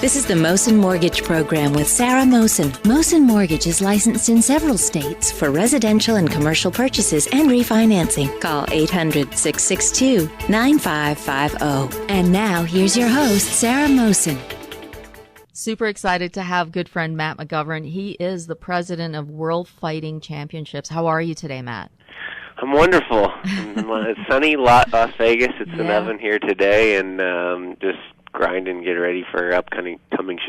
This is the Mosen Mortgage Program with Sarah Mosen. Mosen Mortgage is licensed in several states for residential and commercial purchases and refinancing. Call 800-662-9550. And now, here's your host, Sarah Mosen. Super excited to have good friend Matt McGovern. He is the president of World Fighting Championships. How are you today, Matt? I'm wonderful. It's sunny Las Vegas. It's 11 here today, and just grind and get ready for our upcoming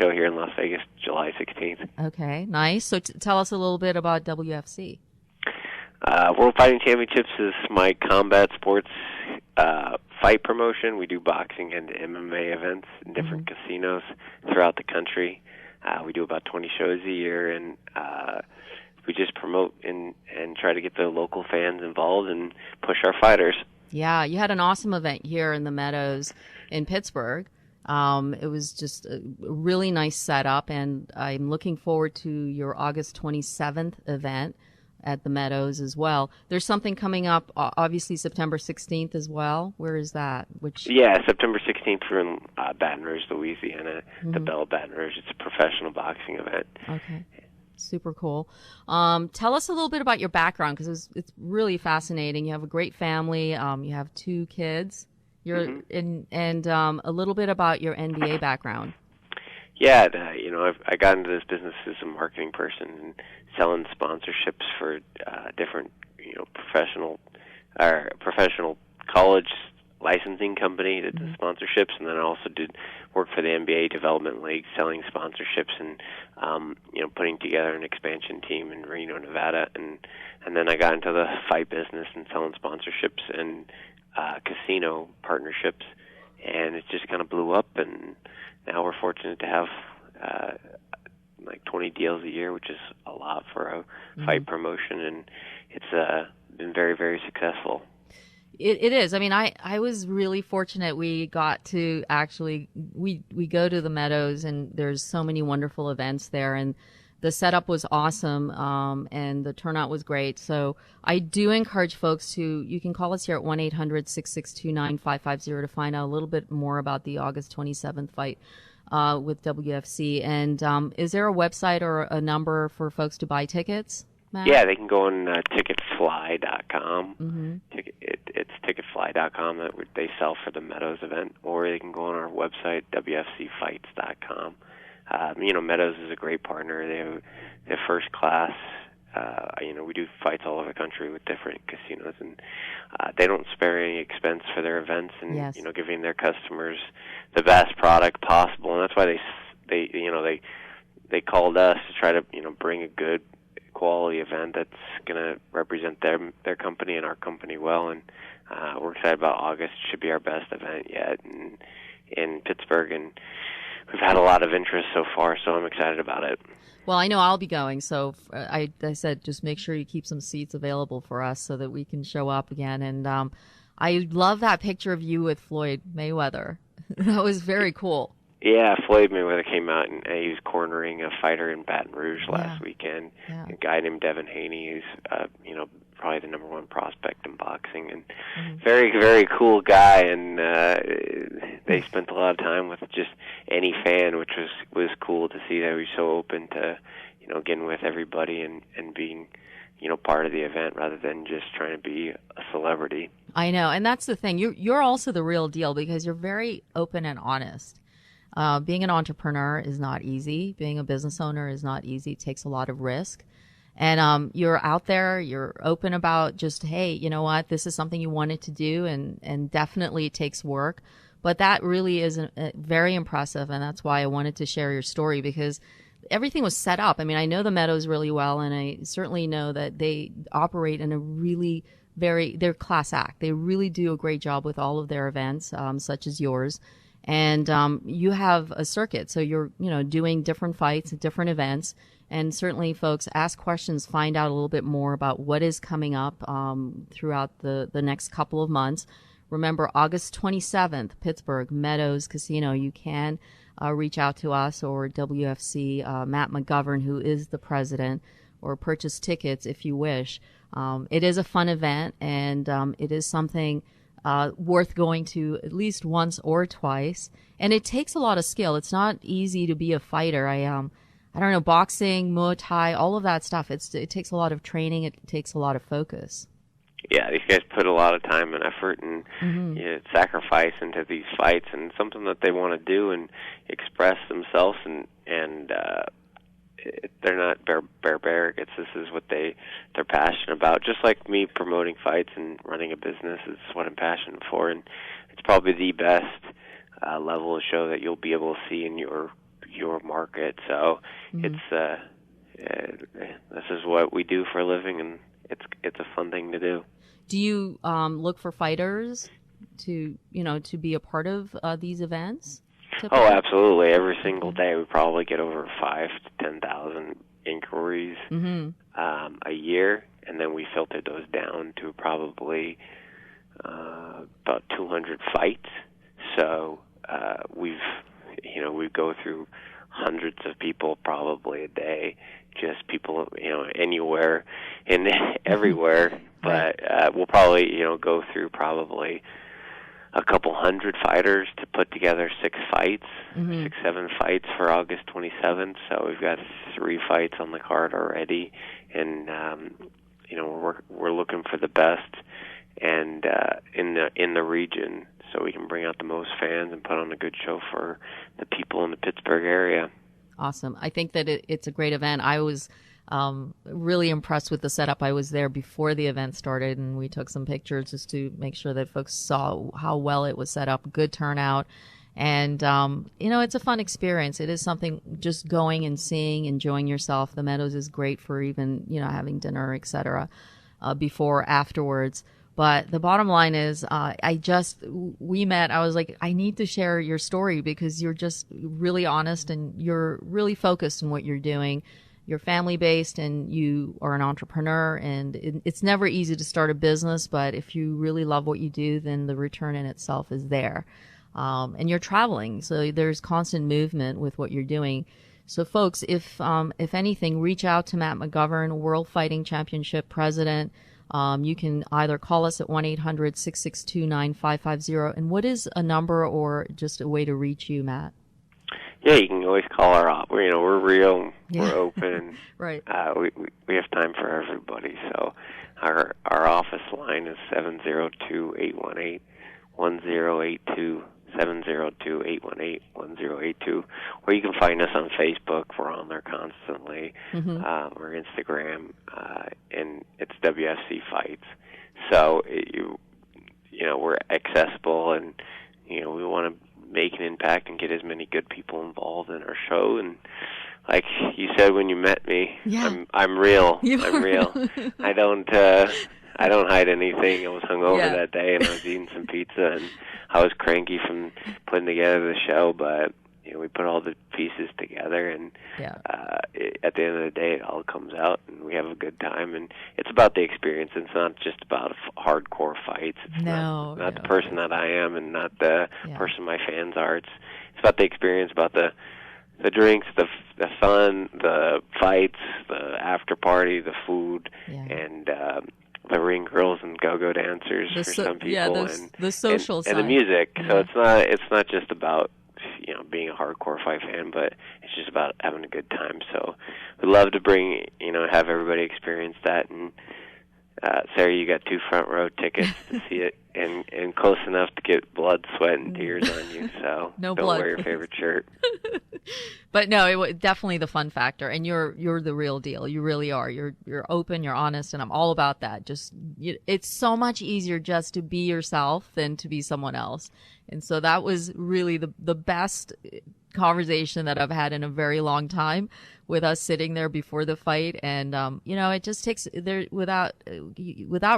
show here in Las Vegas, July 16th. Okay, nice. So tell us a little bit about WFC. World Fighting Championships is my combat sports fight promotion. We do boxing and MMA events in different casinos throughout the country. We do about 20 shows a year, and we just promote and try to get the local fans involved and push our fighters. Yeah, you had an awesome event here in the Meadows in Pittsburgh. It was just a really nice setup, and I'm looking forward to your August 27th event at the Meadows as well. There's something coming up, obviously September 16th as well. Where is that? September 16th we're in Baton Rouge, Louisiana, the Belle Baton Rouge. It's a professional boxing event. Okay. Super cool. Tell us a little bit about your background, because it's really fascinating. You have a great family. You have 2 kids. You're and a little bit about your NBA background. Yeah, I got into this business as a marketing person and selling sponsorships for different, professional college licensing company that does sponsorships, and then I also did work for the NBA Development League, selling sponsorships and putting together an expansion team in Reno, Nevada, and then I got into the fight business and selling sponsorships and casino partnerships, and it just kind of blew up, and now we're fortunate to have like 20 deals a year, which is a lot for a fight promotion, and it's been very, very successful. It is. I mean, I was really fortunate. We got to actually, we go to the Meadows, and there's so many wonderful events there, and the setup was awesome, and the turnout was great. So I do encourage folks you can call us here at 1-800-662-9550 to find out a little bit more about the August 27th fight with WFC. And is there a website or a number for folks to buy tickets, Matt? Yeah, they can go on ticketfly.com. It's ticketfly.com that they sell for the Meadows event, or they can go on our website, wfcfights.com. Meadows is a great partner. They're first class. We do fights all over the country with different casinos, and they don't spare any expense for their events, and giving their customers the best product possible. And that's why they called us to try to bring a good quality event that's going to represent their company and our company well. And we're excited about August. It should be our best event yet in Pittsburgh, and we've had a lot of interest so far, so I'm excited about it. Well, I know I'll be going, so I said just make sure you keep some seats available for us so that we can show up again. And I love that picture of you with Floyd Mayweather. That was very cool. Yeah, Floyd Mayweather came out, and he was cornering a fighter in Baton Rouge last weekend, a guy named Devin Haney, who's probably the number 1 prospect in boxing, and very, very cool guy, and they spent a lot of time with just any fan, which was cool to see that he was so open to getting with everybody and being part of the event rather than just trying to be a celebrity. I know, and that's the thing. You're also the real deal, because you're very open and honest. Being an entrepreneur is not easy. Being a business owner is not easy. It takes a lot of risk. And you're out there, you're open about just, hey, you know what, this is something you wanted to do, and definitely it takes work. But that really is very impressive, and that's why I wanted to share your story, because everything was set up. I mean, I know the Meadows really well, and I certainly know that they operate in a really they're class act. They really do a great job with all of their events, such as yours. And you have a circuit, so you're doing different fights, different events, and certainly, folks, ask questions, find out a little bit more about what is coming up throughout the next couple of months. Remember, August 27th, Pittsburgh, Meadows Casino. You can reach out to us or WFC, Matt McGovern, who is the president, or purchase tickets if you wish. It is a fun event, and it is something worth going to at least once or twice. And it takes a lot of skill. It's not easy to be a fighter. I don't know, boxing, Muay Thai, all of that stuff. It takes a lot of training. It takes a lot of focus. Yeah, these guys put a lot of time and effort and sacrifice into these fights, and something that they want to do and express themselves, and they're not barbaric. This is what they're passionate about. Just like me promoting fights and running a business is what I'm passionate for, and it's probably the best level of show that you'll be able to see in your market. So this is what we do for a living, and it's a fun thing to do. Do you look for fighters to be a part of these events? Typically? Oh, absolutely. Every single day we probably get over 5,000 to 10,000 inquiries a year, and then we filter those down to probably about 200 fights. So we go through hundreds of people probably a day, just people anywhere and everywhere. But we'll probably go through probably a couple hundred fighters to put together 6 fights, 7 fights for August 27th. So we've got 3 fights on the card already, and we're looking for the best and in the region, so we can bring out the most fans and put on a good show for the people in the Pittsburgh area. Awesome. I think that it's a great event. I was really impressed with the setup. I was there before the event started, and we took some pictures just to make sure that folks saw how well it was set up. Good turnout. And, it's a fun experience. It is something just going and seeing, enjoying yourself. The Meadows is great for even, having dinner, et cetera, before, afterwards. But the bottom line is, we met, I was like, I need to share your story because you're just really honest and you're really focused on what you're doing. You're family-based and you are an entrepreneur, and it's never easy to start a business, but if you really love what you do, then the return in itself is there. And you're traveling, so there's constant movement with what you're doing. So folks, if anything, reach out to Matt McGovern, World Fighting Championship President. You can either call us at 1-800-662-9550. And what is a number or just a way to reach you, Matt? Yeah, you can always call our office. We're real. Yeah. We're open. Right. We have time for everybody. So our office line is 702-818-1082, 702-818-1082. Or you can find us on Facebook. We're on there constantly. Or Instagram, and it's WFC Fights. So we're accessible, and we want to make an impact and get as many good people involved in our show. And like you said when you met me, I'm real. I'm real. I don't hide anything. I was hungover that day, and I was eating some pizza, and I was cranky from putting together the show, but we put all the pieces together, and at the end of the day, it all comes out, and we have a good time. And it's about the experience. It's not just about hardcore fights. It's not the person that I am, and not the person my fans are. It's about the experience, about the drinks, the fun, the fights, the after party, the food, and the ring girls and go-go dancers for some people, and the social side, and the music. So it's not just about being a hardcore fight fan, but it's just about having a good time. So we'd love to have everybody experience that. And Sarah, you got 2 front row tickets to see it, and close enough to get blood, sweat, and tears on you. So don't blood. Wear your favorite shirt. But no, it was definitely the fun factor, and you're the real deal. You really are. You're open, you're honest, and I'm all about that. It's so much easier just to be yourself than to be someone else. And so that was really the best conversation that I've had in a very long time, with us sitting there before the fight. And it just takes without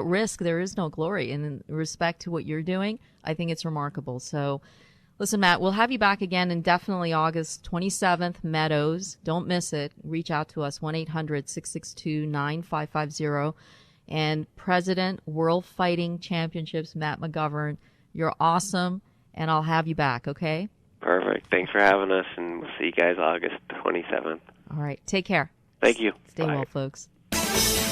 risk there is no glory. And in respect to what you're doing, I think it's remarkable. So listen, Matt, we'll have you back again, and definitely August 27th, Meadows. Don't miss it. Reach out to us, 1-800-662-9550. And President, World Fighting Championships, Matt McGovern, you're awesome, and I'll have you back, okay? Perfect. Thanks for having us, and we'll see you guys August 27th. All right. Take care. Thank you. Stay Bye. well, folks.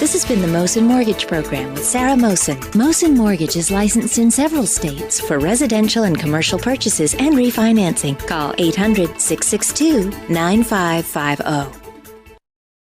This has been the Mosen Mortgage Program with Sarah Mosen. Mosen Mortgage is licensed in several states for residential and commercial purchases and refinancing. Call 800-662-9550.